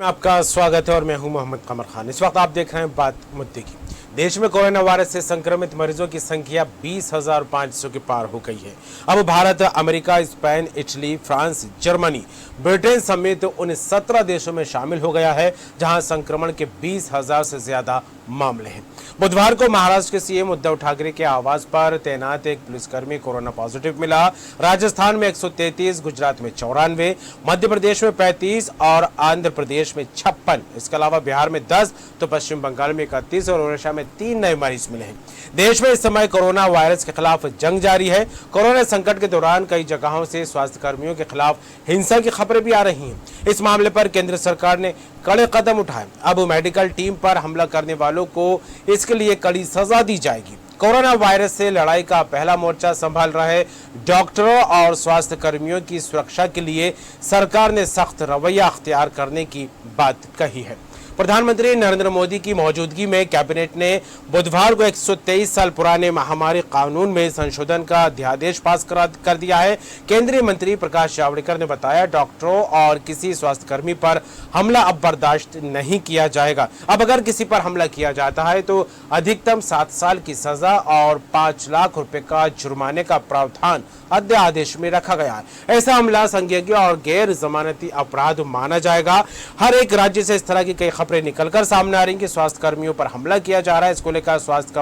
में आपका स्वागत है और मैं हूं मोहम्मद कमर खान। इस वक्त आप देख रहे हैं बात मुद्दे की। देश में कोरोना वायरस से संक्रमित मरीजों की संख्या 20,500 के पार हो गई है। अब Bharat, America, Spain, Italy, France, Germany, Britain समेत उन 17 देशों में शामिल हो गया है जहां संक्रमण के 20,000 से ज्यादा मामले हैं। बुधवार को महाराष्ट्र के सीएम उद्धव ठाकरे के आवास पर तैनात एक पुलिसकर्मी कोरोना पॉजिटिव मिला। राजस्थान में 133, गुजरात में 94, मध्य प्रदेश में 35 और आंध्र प्रदेश में 56। इसके अलावा बिहार में 10 तो पश्चिम बंगाल में 31 और ओडिशा में 3 नए मरीज मिले हैं। देश में इस समय कोरोना वायरस के खिलाफ जंग जारी है। कोरोना संकट के दौरान कई जगहों से स्वास्थ्य कर्मियों के खिलाफ हिंसा की खबरें भी आ रही हैं। इस मामले पर केंद्र सरकार ने कड़े कदम उठाए। अब मेडिकल टीम पर हमला करने वालों को इसके लिए कड़ी सजा दी जाएगी। कोरोना वायरस से लड़ाई का पहला मोर्चा संभाल रहे डॉक्टरों और स्वास्थ्य कर्मियों की सुरक्षा के लिए सरकार ने सख्त रवैया अख्तियार करने की बात कही है। प्रधानमंत्री नरेंद्र मोदी की मौजूदगी में कैबिनेट ने बुधवार को 123 साल पुराने महामारी कानून में संशोधन का अध्यादेश पास कर दिया है। केंद्रीय मंत्री प्रकाश जावड़ेकर ने बताया, डॉक्टरों और किसी स्वास्थ्यकर्मी पर हमला अब बर्दाश्त नहीं किया जाएगा। अब अगर किसी पर हमला किया जाता है तो अधिकतम 7 साल की सजा और 5 लाख रुपए का जुर्माने का प्रावधान अध्यादेश में रखा गया है। ऐसा हमला संज्ञेय और गैर जमानती अपराध माना जाएगा। हर एक राज्य से इस तरह की कई खबरें निकलकर सामने आ रही कि स्वास्थ्य कर्मियों पर हमला किया जा रहा है। इसको लेकर स्वास्थ्य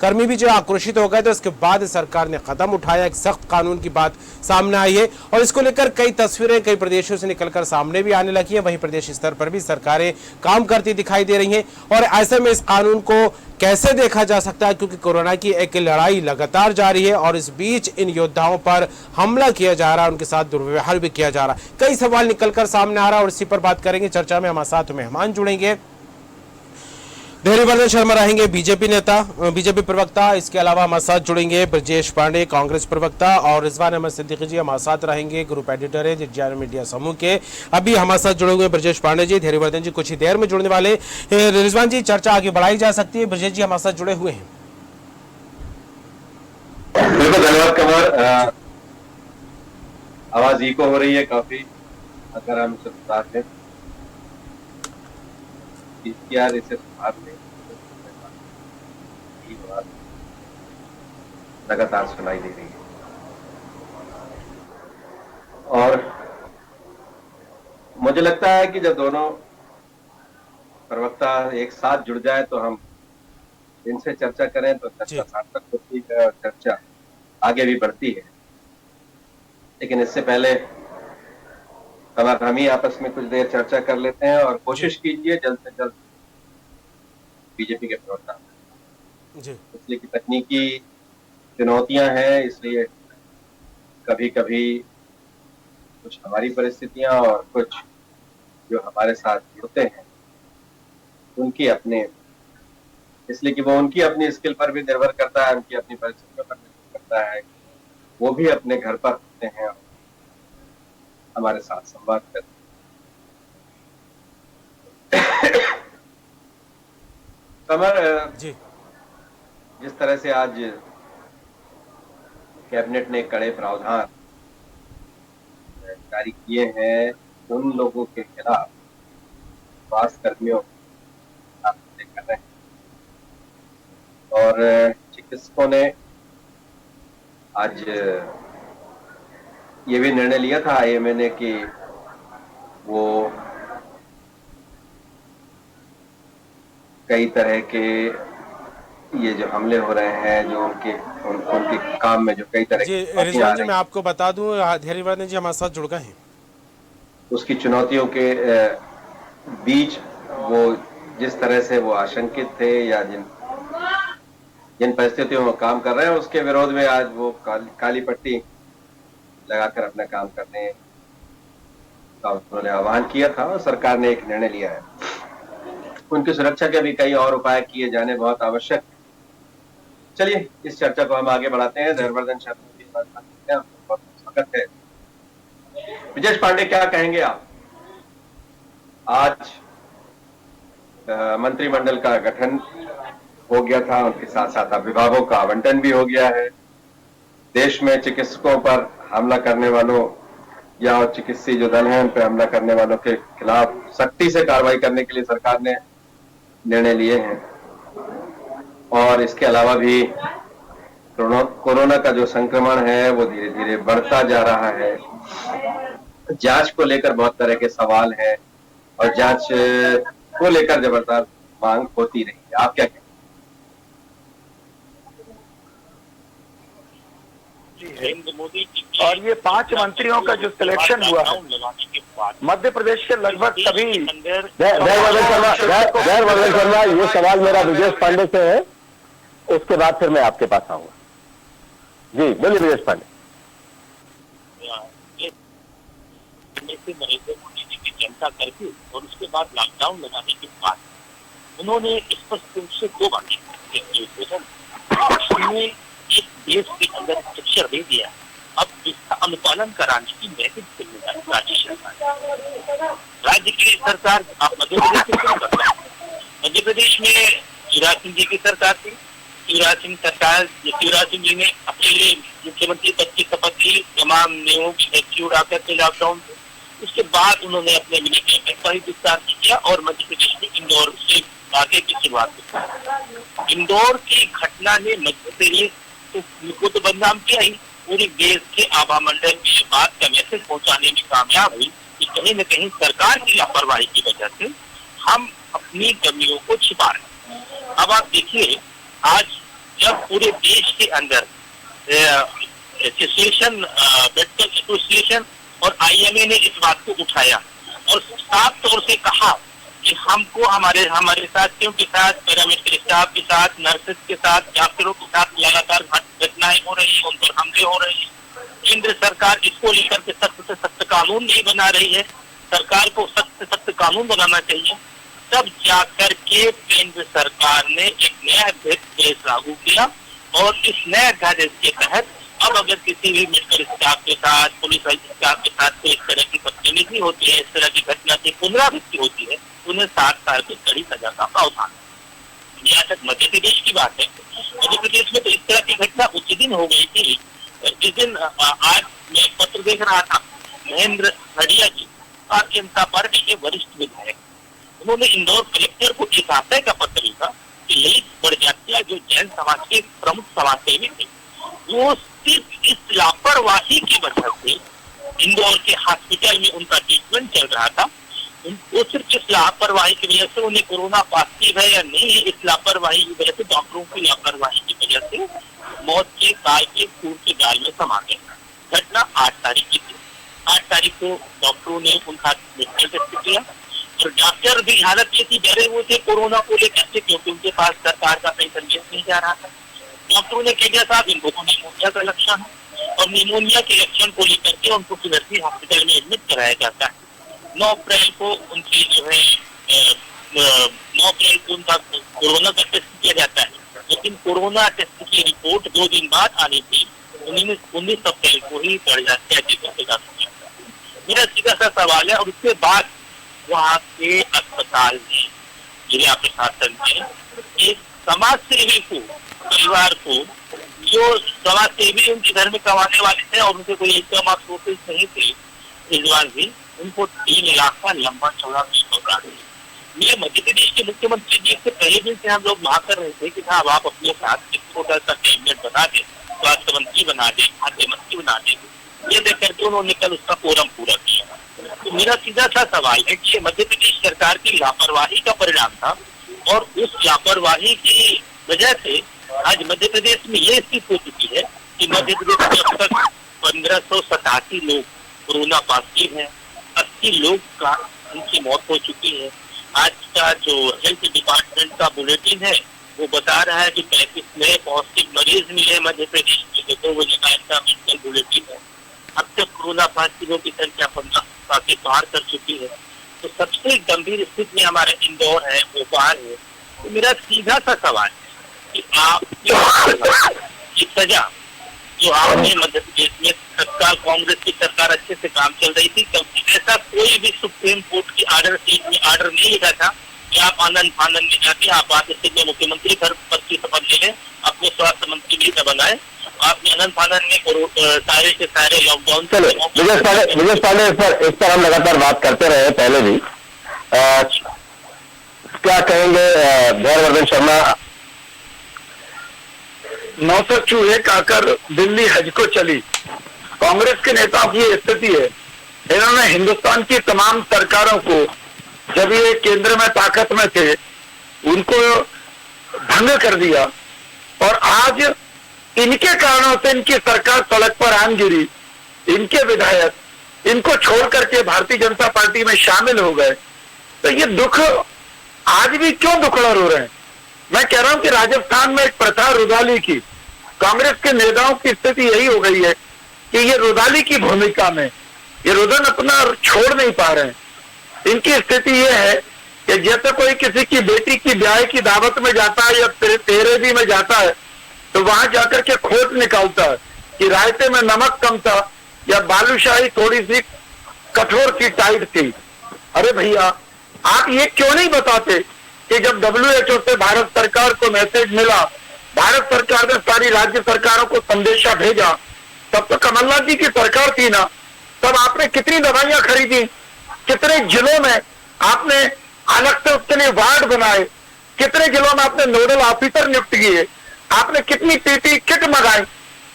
कर्मी भी जो आक्रोशित हो गए, तो इसके बाद सरकार ने कदम उठाया, एक सख्त कानून की बात सामने आई है और इसको लेकर कई तस्वीरें कई प्रदेशों से निकलकर सामने भी आने लगी है। वहीं प्रदेश स्तर पर भी सरकारें काम करती दिखाई दे रही हैं और ऐसे में इस कानून को कैसे देखा जा सकता है, क्योंकि कोरोना की एक लड़ाई लगातार जारी है और इस बीच इन योद्धाओं पर हमला किया जा रहा है, उनके साथ दुर्व्यवहार भी किया जा रहा है। कई सवाल निकलकर सामने आ रहा है और इसी पर बात करेंगे। चर्चा में हमारे साथ मेहमान जुड़ेंगे। धैर्यवर्धन शर्मा रहेंगे, बीजेपी नेता, बीजेपी प्रवक्ता। इसके अलावा हमारे साथ जुड़ेंगे ब्रजेश पांडे, कांग्रेस प्रवक्ता, और रिजवान अहमद सिद्दीकी जी हमारे साथ रहेंगे, ग्रुप एडिटर है जिज्ञान मीडिया समूह के। अभी हमारे साथ जुड़े हुए ब्रजेश पांडे जी, धैर्यवर्धन जी कुछ ही देर में जुड़ने वाले। रिजवान जी, चर्चा आगे बढ़ाई जा सकती है। ब्रजेश जी हमारे साथ जुड़े हुए हैं। बिल्कुल, धन्यवाद कमर। आवाज इको हो रही है काफी, अगर हम सुधार इसे सुधार लें लगातार सुनाई दे रही है और मुझे लगता है कि जब दोनों प्रवक्ता एक साथ जुड़ जाए तो हम इनसे चर्चा करें तो चर्चा सार्थक होती है और चर्चा आगे भी बढ़ती है। लेकिन इससे पहले हम ही आपस में कुछ देर चर्चा कर लेते हैं और कोशिश कीजिए जल्द से जल्द बीजेपी के प्रवक्ता, इसलिए कि तकनीकी चुनौतियां हैं, इसलिए कभी कभी कुछ हमारी परिस्थितियां और कुछ जो हमारे साथ जुड़ते हैं उनकी अपने, इसलिए कि वो उनकी अपनी स्किल पर भी निर्भर करता है, उनकी अपनी परिस्थितियों पर निर्भर करता है। वो भी अपने घर पर होते हैं और हमारे साथ संवाद करते हैं। कमर जी, जिस तरह से आज कैबिनेट ने कड़े प्रावधान जारी किए हैं उन लोगों के खिलाफ, स्वास्थ्य कर्मियों कर रहे हैं और चिकित्सकों ने आज ये भी निर्णय लिया था आईएमए ने कि वो कई तरह के ये जो हमले हो रहे हैं, जो उनके काम में जो कई तरह जी, रिजवान जी मैं आपको बता दूं, धैर्यवर्धन जी हमारे साथ जुड़ गए हैं। उसकी चुनौतियों के बीच वो जिस तरह से वो आशंकित थे या जिन परिस्थितियों में काम कर रहे हैं उसके विरोध में आज वो काली पट्टी लगाकर अपना काम करने का उन्होंने आह्वान किया था और सरकार ने एक निर्णय लिया है। उनकी सुरक्षा के भी कई और उपाय किए जाने बहुत आवश्यक है। चलिए इस चर्चा को हम आगे बढ़ाते हैं। धैर्यवर्धन शर्मा की बात करते हैं, बहुत स्वागत है। ब्रजेश पांडे, क्या कहेंगे आप? आज मंत्रिमंडल का गठन हो गया था, उनके साथ साथ अब विभागों का आवंटन भी हो गया है। देश में चिकित्सकों पर हमला करने वालों या और चिकित्सीय जो दल है उन पर हमला करने वालों के खिलाफ सख्ती से कार्रवाई करने के लिए सरकार ने निर्णय लिए हैं। और इसके अलावा भी कोरोना का जो संक्रमण है वो धीरे धीरे बढ़ता जा रहा है। जांच को लेकर बहुत तरह के सवाल हैं और जांच को लेकर जबरदस्त मांग होती रही है। आप क्या कहते हैं? नरेंद्र मोदी की और ये 5 मंत्रियों का जो सिलेक्शन हुआ है मध्य प्रदेश के लगभग सभी जयवर्धन शर्मा, ये सवाल मेरा ब्रजेश पांडे से है, उसके बाद फिर मैं आपके पास आऊंगा। जी बोलिए ब्रजेश पांडे। नरेंद्र मोदी जी की जनता कर्फ्यू और उसके बाद लॉकडाउन लगाने के बाद उन्होंने स्पष्ट रूप से 2 बातें हमने एक देश के अंदर शिक्षा दे दिया, अब इसका अनुपालन कराने की नैतिक जिम्मेदारी राज्य सरकार, राज्य की सरकार। आप मध्य प्रदेश से क्यों करते हैं? मध्य प्रदेश में शिवराज सिंह जी की सरकार थी। शिवराज सिंह जी ने अपने लिए मुख्यमंत्री पद की शपथ ली, तमाम नियमों की धज्जी उड़ाकर के लॉकडाउन से। उसके बाद उन्होंने अपने मिनी कैबिनेट का ही विस्तार किया और मध्य प्रदेश में इंदौर से आगे की शुरुआत की। इंदौर की घटना ने मध्य प्रदेश को तो बदनाम किया ही, पूरे देश के आभा मंडल में ये बात का मैसेज पहुंचाने में कामयाब हुई कि कहीं न कहीं सरकार की लापरवाही की वजह से हम अपनी कमियों को छिपा रहे हैं। अब आप देखिए, आज जब पूरे देश के अंदर एसोसिएशन, मेडिकल एसोसिएशन और IMA ने इस बात को उठाया और साफ तौर से कहा कि हमको हमारे साथियों के साथ, पैरामेडिकल स्टाफ के साथ, नर्सेज के साथ, डॉक्टरों के साथ लगातार घटनाएं हो रही है, उन पर हमले हो रहे हैं। केंद्र सरकार इसको लेकर के सख्त से सख्त कानून नहीं बना रही है, सरकार को सख्त से सख्त कानून बनाना चाहिए। तब जाकर के केंद्र सरकार ने एक नया अध्यादेश लागू किया और इस नए अध्यादेश के तहत अब अगर किसी भी मेडिकल स्टाफ के साथ, पुलिस स्टाफ के साथ कोई इस तरह की बदतमीजी होती है, इस तरह की घटना की पुनरावृत्ति होती है, उन्हें 7 साल की कड़ी सजा का प्रावधान है। यहाँ तक मध्य प्रदेश की बात है। मध्य प्रदेश में तो इस तरह की घटना उसी दिन हो गई थी जिस दिन आज मैं पत्र देख रहा था, महेंद्र हडिया जी भारतीय जनता पार्टी के वरिष्ठ विधायक, उन्होंने इंदौर कलेक्टर को एक आशय का पत्र लिखा कि ललित बड़जात्या जो जैन समाज के प्रमुख समाजसेवी थे, वो सिर्फ इस लापरवाही की वजह से इंदौर के हॉस्पिटल में उनका ट्रीटमेंट चल रहा था, वो सिर्फ इस लापरवाही की वजह से उन्हें कोरोना पॉजिटिव है या नहीं, इस लापरवाही की वजह से, डॉक्टरों की लापरवाही की वजह से मौत के काल के खून के जाल में समा गए। घटना 8 तारीख की थी। 8 तारीख को डॉक्टरों ने उनका मेडिकल टेस्ट किया और डॉक्टर भी हालत ये थी, डरे हुए थे कोरोना को लेकर के, क्योंकि उनके पास सरकार का कई संदेश नहीं जा रहा था। डॉक्टरों ने कह दिया साहब इनको तो निमोनिया का लक्षण है और निमोनिया के लक्षण को लेकर के उनको फिलहाल हॉस्पिटल में एडमिट कराया जाता है। 9 अप्रैल को उनकी जो है 9 अप्रैल को उनका कोरोना का टेस्ट किया जाता है, लेकिन कोरोना टेस्ट की रिपोर्ट 2 दिन बाद आनी थी। 19 अप्रैल को ही बढ़ जाते हैं। मेरा सीधा सा सवाल है, और उसके बाद वहाँ के अस्पताल में जिला प्रशासन ने एक समाज सेवी को, परिवार को, जो समाज सेवी उनके घर में कमाने वाले थे और उनके कोई इनकम सोर्सेज नहीं थे, रिजवान जी, उनको 3 लाख का लंबा चौड़ा पकड़ा दिया। ये मध्य प्रदेश के मुख्यमंत्री जी से पहले दिन से हम लोग मांग कर रहे थे कि साहब आप अपने साथ एक छोटा सा कैबिनेट बना दें, स्वास्थ्य मंत्री बना दें, खाद्य मंत्री बना दें। ये देख करके उन्होंने कल उसका कोरम पूरा किया। तो मेरा सीधा सा सवाल है कि ये मध्य प्रदेश सरकार की लापरवाही का परिणाम था और उस लापरवाही की वजह से आज मध्य प्रदेश में ये स्थिति हो चुकी है कि मध्य प्रदेश में अब तक 1587 लोग कोरोना पॉजिटिव है, 80 लोग का उनकी मौत हो चुकी है। आज का जो हेल्थ डिपार्टमेंट का बुलेटिन है वो बता रहा है कि 35 नए पॉजिटिव मरीज मिले मध्य प्रदेश में। 2 बजे का ऐसा मेडिकल बुलेटिन है। अब तक कोरोना पॉजिटिवों की संख्या 15 के पार कर चुकी है। तो सबसे गंभीर स्थिति में हमारा इंदौर है, भोपाल है। तो मेरा सीधा सा सवाल है कि आप की सजा जो आपने मध्य प्रदेश में तत्काल कांग्रेस की सरकार अच्छे से काम चल रही थी, क्योंकि ऐसा कोई भी सुप्रीम कोर्ट की आर्डर नहीं लिखा था कि आप आनंद फानंद में जाके आप बात स्थिति में मुख्यमंत्री पद की शपथ ले लें, अपने स्वास्थ्य मंत्री भी बनाए, आपने अनंत फानन में सारे के सारे लॉकडाउन। चलो विजेश पांडे इस पर हम लगातार बात करते रहे पहले भी। क्या कहेंगे धैर्यवर्धन शर्मा? 900 चूहे खाकर दिल्ली हज को चली, कांग्रेस के नेताओं की स्थिति है। इन्होंने हिंदुस्तान की तमाम सरकारों को, जब ये केंद्र में ताकत में थे, उनको भंग कर दिया और आज इनके कारणों से इनकी सरकार सड़क पर आन गिरी। इनके विधायक इनको छोड़ करके भारतीय जनता पार्टी में शामिल हो गए। तो ये दुख आज भी क्यों दुखड़ा रो रहे हैं? मैं कह रहा हूं कि राजस्थान में एक प्रथा रुदाली की, कांग्रेस के नेताओं की स्थिति यही हो गई है कि ये रुदाली की भूमिका में, ये रुदन अपना छोड़ नहीं पा रहे हैं। इनकी स्थिति ये है कि जैसे कोई किसी की बेटी की ब्याह की दावत में जाता है या तेरेदी में जाता है, तो वहां जाकर के खोट निकालता है कि रायते में नमक कम था या बालूशाही थोड़ी सी कठोर थी, टाइट थी। अरे भैया, आप ये क्यों नहीं बताते कि जब WHO से भारत सरकार को मैसेज मिला, भारत सरकार ने सारी राज्य सरकारों को संदेशा भेजा, तब तो कमलनाथ जी की सरकार थी ना, तब आपने कितनी दवाइयां खरीदी, कितने जिलों में आपने अलग से उसके लिए वार्ड बनाए, कितने जिलों में आपने नोडल ऑफिसर नियुक्त किए, आपने कितनी पीपी किट मंगाई।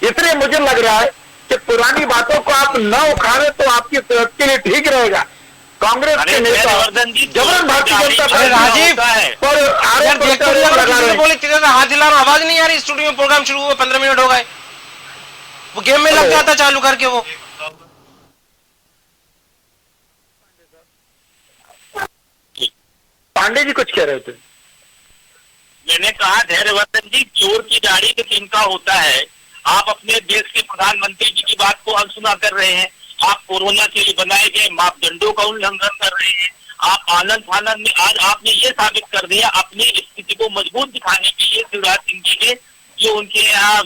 इसलिए मुझे लग रहा है कि पुरानी बातों को आप न उखाड़े तो आपकी सेहत के लिए ठीक रहेगा। कांग्रेस के नेता जबरन भारतीय जनता राजीव पर आरोप लगा रहे हैं। हाथ हिला रहा, आवाज नहीं आ रही। स्टूडियो में प्रोग्राम शुरू हुआ 15 मिनट हो गए, वो गेम में लग जाता चालू करके। वो पांडे जी कुछ कह रहे थे। मैंने कहा धैर्यवर्धन जी, चोर की दाढ़ी पे तिनका होता है। आप अपने देश के प्रधानमंत्री जी की बात को अनसुना कर रहे हैं। आप कोरोना के लिए बनाए गए मापदंडों का उल्लंघन कर रहे हैं। आप आनंद फानंद में आज आपने ये साबित कर दिया, अपनी स्थिति को मजबूत दिखाने के लिए शिवराज सिंह जी ने, जो उनके यहाँ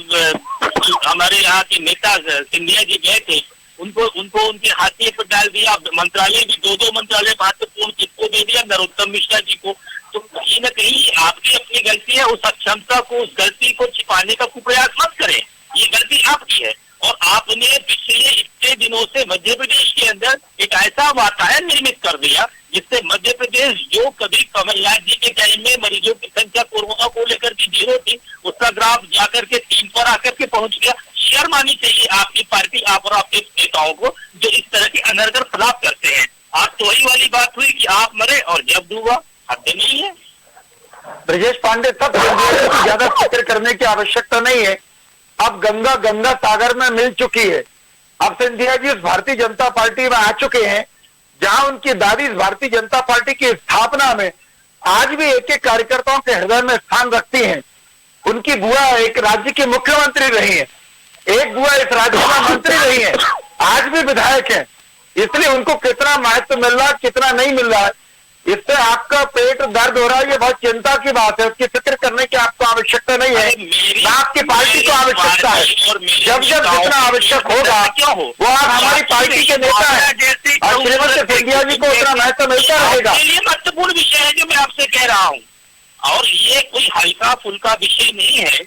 हमारे यहाँ के नेता सिंधिया जी गए थे, उनको उनके हाशिए पर डाल दिया। मंत्रालय भी 2 मंत्रालय महत्वपूर्ण किसको दे दिया, नरोत्तम मिश्रा जी को। तो कहीं न कहीं आपकी अपनी गलती है। उस अक्षमता को, उस गलती को छिपाने का कुप्रयास मत करें। ये गलती आपकी है और आपने पिछले इतने दिनों से मध्य प्रदेश के अंदर एक ऐसा वातावरण निर्मित कर दिया जिससे मध्य प्रदेश, जो कभी कमलनाथ जी के टाइम में मरीजों की संख्या कोरोना को लेकर के 0 थी, उसका ग्राफ जाकर के 3 पर आकर के पहुंच गया। शर्म आनी चाहिए आपकी पार्टी, आप और आपके नेताओं को, जो इस तरह के अनर्गल खिलाफ करते हैं। आज तो वही वाली बात हुई कि आप मरे और जब डूबा, हद नहीं है। ब्रजेश पांडे, तब ज्यादा फिक्र करने की आवश्यकता नहीं है। अब गंगा सागर में मिल चुकी है। अब सिंधिया जी इस भारतीय जनता पार्टी में आ चुके हैं जहां उनकी दादी इस भारतीय जनता पार्टी की स्थापना में आज भी एक एक कार्यकर्ताओं के हृदय में स्थान रखती हैं। उनकी बुआ एक राज्य की मुख्यमंत्री रही है, एक बुआ इस राज्य में मंत्री रही है, आज भी विधायक है। इसलिए उनको कितना महत्व मिल रहा है, कितना नहीं मिल रहा है, इससे आपका पेट दर्द हो रहा है, ये बहुत चिंता की बात है। उसकी फिक्र करने की आपको आवश्यकता नहीं है, ना आपकी पार्टी को आवश्यकता है। जब जितना आवश्यक होगा वो आप हमारी पार्टी के नेता हैं और श्रीमती सिंधिया जी को उतना महत्व मिलता रहेगा। ये महत्वपूर्ण विषय है जो मैं आपसे कह रहा हूँ, और ये कोई हल्का फुल्का विषय नहीं है।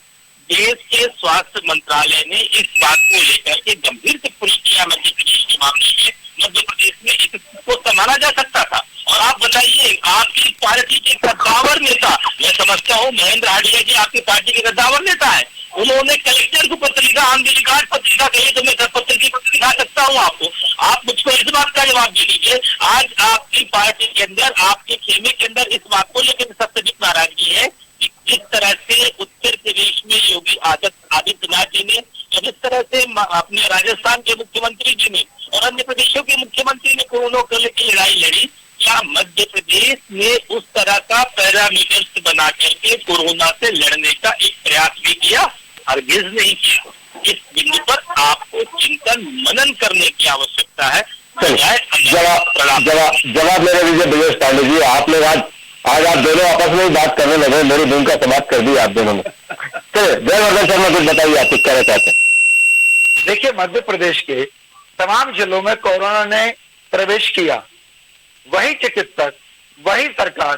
देश के स्वास्थ्य मंत्रालय ने इस बात को लेकर के गंभीर टिप्पणी किया मध्य प्रदेश के मामले में। मध्य प्रदेश में इसको संभाला जा सकता था। और आप बताइए, आपकी पार्टी के कद्दावर नेता, मैं समझता हूँ महेंद्र हाडिया जी आपकी पार्टी के कद्दावर नेता है, उन्होंने कलेक्टर को पत्र लिखा, आमदनी कार्ड पत्र लिखा, कहे तो मैं पत्र दिखा सकता हूँ आपको। आप मुझको इस बात का जवाब दे दीजिए। आज आपकी पार्टी के अंदर, आपके खेमे के अंदर इस बात को लेकर सबसे अधिक नाराजगी है कि जिस तरह से उत्तर प्रदेश में योगी आदित्यनाथ जी ने, और जिस तरह से अपने राजस्थान के मुख्यमंत्री जी ने और अन्य प्रदेशों के मुख्यमंत्री ने कोरोना को लेकर लड़ाई लड़ी, क्या मध्य प्रदेश ने उस तरह का पैरामीटर्स बना करके कोरोना से लड़ने का एक प्रयास भी किया? हरगिज नहीं किया। इस बिंदु पर आपको चिंतन मनन करने की आवश्यकता है। जवाब ले लीजिए ब्रजेश पांडे जी। आप लोग आज आप दोनों आपस में ही बात करने लगे, मेरी भूमिका समाप्त कर दी आप दोनों ने। चलिए जयवर्धन शर्मा, कुछ बताइए, आप कुछ कहना चाहते हैं? देखिए, मध्य प्रदेश के तमाम जिलों में कोरोना ने प्रवेश किया। वही चिकित्सक, वही सरकार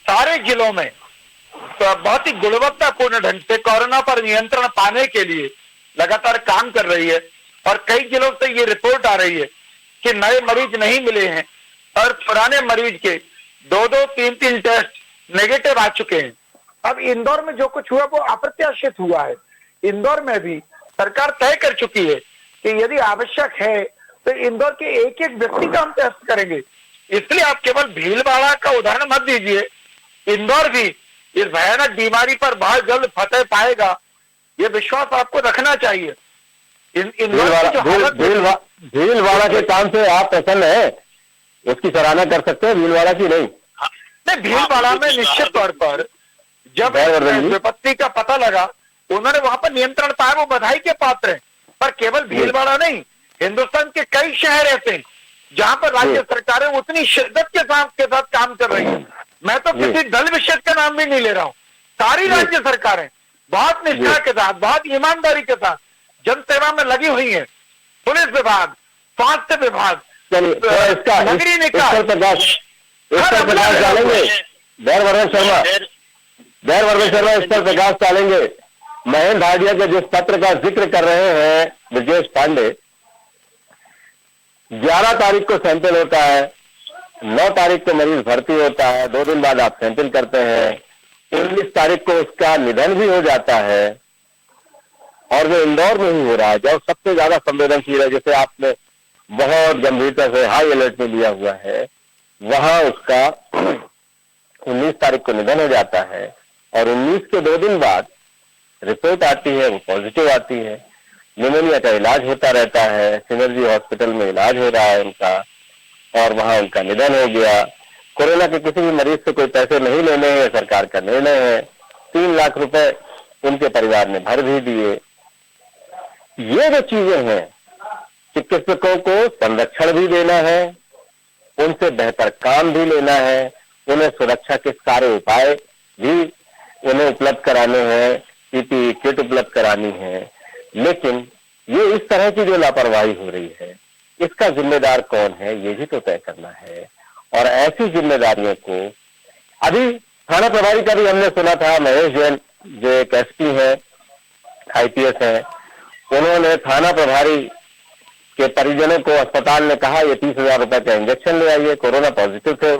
सारे जिलों में तो बहुत ही गुणवत्तापूर्ण ढंग से कोरोना पर नियंत्रण पाने के लिए लगातार काम कर रही है और कई जिलों से ये रिपोर्ट आ रही है कि नए मरीज नहीं मिले हैं और पुराने मरीज के 2-2, 3-3 टेस्ट नेगेटिव आ चुके हैं। अब इंदौर में जो कुछ हुआ वो अप्रत्याशित हुआ है। इंदौर में भी सरकार तय कर चुकी है कि यदि आवश्यक है तो इंदौर के एक एक व्यक्ति का हम टेस्ट करेंगे। इसलिए आप केवल भीलवाड़ा का उदाहरण मत दीजिए, इंदौर भी इस भयानक बीमारी पर बहुत जल्द फतेह पाएगा, ये विश्वास आपको रखना चाहिए। भीलवाड़ा के काम से आप प्रसन्न है? उसकी सराहना कर सकते हैं, भीलवाड़ा की नहीं? नहीं, भीलवाड़ा में निश्चित तौर पर जब विपत्ति का पता लगा उन्होंने वहां पर नियंत्रण पाया, वो बधाई के पात्र हैं। पर केवल भीलवाड़ा नहीं, हिंदुस्तान के कई शहर ऐसे हैं जहां पर राज्य सरकारें उतनी शिद्दत के साथ काम कर रही है। मैं तो किसी दल विशेष का नाम भी नहीं ले रहा हूं, सारी राज्य सरकारें बहुत निष्ठा के साथ, बहुत ईमानदारी के साथ जनसेवा में लगी हुई है। पुलिस विभाग, स्वास्थ्य विभाग, नगरीय निकाय, डालेंगे बैरवर्धन शर्मा इस पर प्रकाश डालेंगे। महेंद्र भाटिया के जिस पत्र का जिक्र कर रहे हैं ब्रजेश पांडे, 11 तारीख को सैंपल होता है, 9 तारीख को मरीज भर्ती होता है, 2 दिन बाद आप सैंपल करते हैं, 19 तारीख को उसका निधन भी हो जाता है और वो इंदौर में ही हो रहा है जो सबसे ज्यादा संवेदनशील है, जिसे आपने बहुत गंभीरता से हाई अलर्ट में लिया हुआ है। वहां उसका 19 तारीख को निधन हो जाता है और 19 के 2 दिन बाद रिपोर्ट आती है, वो पॉजिटिव आती है। निमोनिया का इलाज होता रहता है, सिनर्जी हॉस्पिटल में इलाज हो रहा है उनका और वहां उनका निधन हो गया। कोरोना के किसी भी मरीज से कोई पैसे नहीं लेने हैं, सरकार का निर्णय है। 3 लाख रुपए उनके परिवार ने भर भी दिए। ये जो चीजें हैं, चिकित्सकों को संरक्षण भी देना है, उनसे बेहतर काम भी लेना है, उन्हें सुरक्षा के सारे उपाय भी उन्हें उपलब्ध कराने हैं, पीपीई किट उपलब्ध करानी है। लेकिन ये इस तरह की जो लापरवाही हो रही है, इसका जिम्मेदार कौन है, ये भी तो तय करना है। और ऐसी जिम्मेदारियों को अभी थाना प्रभारी का भी हमने सुना था, महेश जैन जो एक एसपी है, आईपीएस है, उन्होंने थाना प्रभारी के परिजनों को अस्पताल में कहा ये 30,000 रुपए का इंजेक्शन ले आइए, कोरोना पॉजिटिव थे।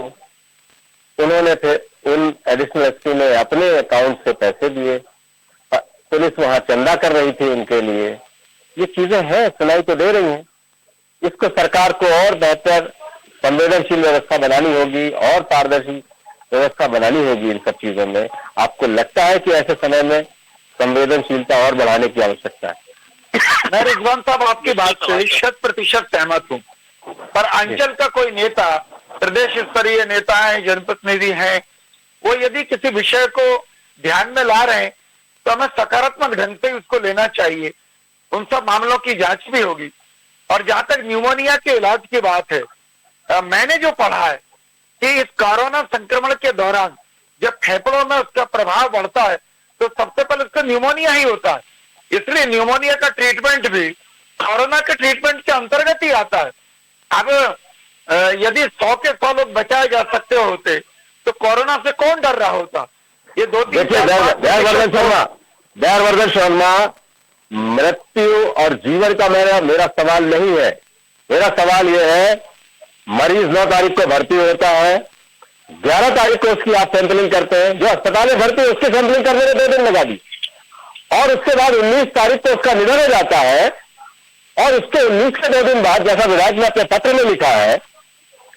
उन्होंने फिर उन एडिशनल एसपी ने अपने अकाउंट से पैसे दिए, पुलिस वहां चंदा कर रही थी उनके लिए। ये चीजें हैं, सुनाई तो दे रही हैं। इसको सरकार को और बेहतर संवेदनशील व्यवस्था बनानी होगी और पारदर्शी व्यवस्था बनानी होगी इन सब चीजों में। आपको लगता है कि ऐसे समय में संवेदनशीलता और बढ़ाने की आवश्यकता है? मैं रिजवान साहब आपकी बात से 100% सहमत हूँ, पर अंचल का कोई नेता, प्रदेश स्तरीय नेता है, जनप्रतिनिधि हैं, वो यदि किसी विषय को ध्यान में ला रहे हैं तो हमें सकारात्मक ढंग से उसको लेना चाहिए। उन सब मामलों की जांच भी होगी। और जहां तक न्यूमोनिया के इलाज की बात है, मैंने जो पढ़ा है कि इस कोरोना संक्रमण के दौरान जब फेफड़ों में उसका प्रभाव बढ़ता है तो सबसे पहले उसका न्यूमोनिया ही होता है। इसलिए न्यूमोनिया का ट्रीटमेंट भी कोरोना के ट्रीटमेंट के अंतर्गत ही आता है। अब यदि 100 के 100 लोग बचाए जा सकते होते तो कोरोना से कौन डर रहा होता? ये 2-3 दयावर्धन शर्मा, मृत्यु और जीवन का मेरा सवाल नहीं है। मेरा सवाल यह है, मरीज 9 तारीख को भर्ती होता है, 11 तारीख को उसकी आप सैंपलिंग करते हैं, जो अस्पताल में भर्ती है उसकी सैंपलिंग करने में 2 दिन लगा दी और उसके बाद 19 तारीख को उसका निधन हो जाता है और उसके 19 के 2 दिन बाद, जैसा विधायक ने अपने पत्र में लिखा है,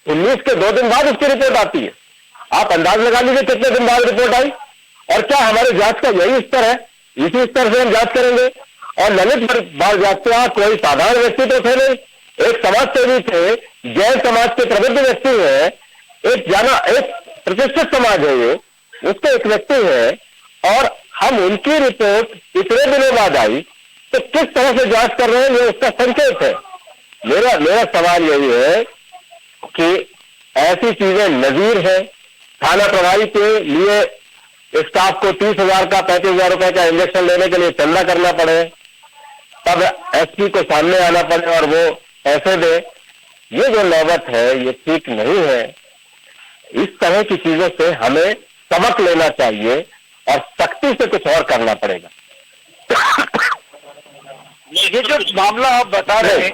19 के 2 दिन बाद उसकी रिपोर्ट आती है। आप अंदाज लगा लीजिए कितने दिन बाद रिपोर्ट आई। और क्या हमारे जांच का यही स्तर है? इसी स्तर से हम जांच करेंगे? और ललित बाल जांचते कोई साधारण व्यक्ति तो थे नहीं, एक समाज सेवी थे, जैन समाज के प्रबुद्ध व्यक्ति है, एक प्रतिष्ठित समाज है, ये उसके एक व्यक्ति है और हम उनकी रिपोर्ट इतने दिनों बाद आई तो किस तरह से जांच कर रहे हैं, ये उसका संकेत है। मेरा सवाल यही है कि ऐसी चीजें नजीर है। थाना प्रभारी के लिए स्टाफ को 30,000 का 35,000 रुपए का इंजेक्शन लेने के लिए चंदा करना पड़े, तब एसपी को सामने आना पड़े और वो पैसे दे। ये जो नौबत है ये ठीक नहीं है। इस तरह की चीजों से हमें सबक लेना चाहिए और सख्ती से कुछ और करना पड़ेगा। ये जो मामला आप बता रहे हैं,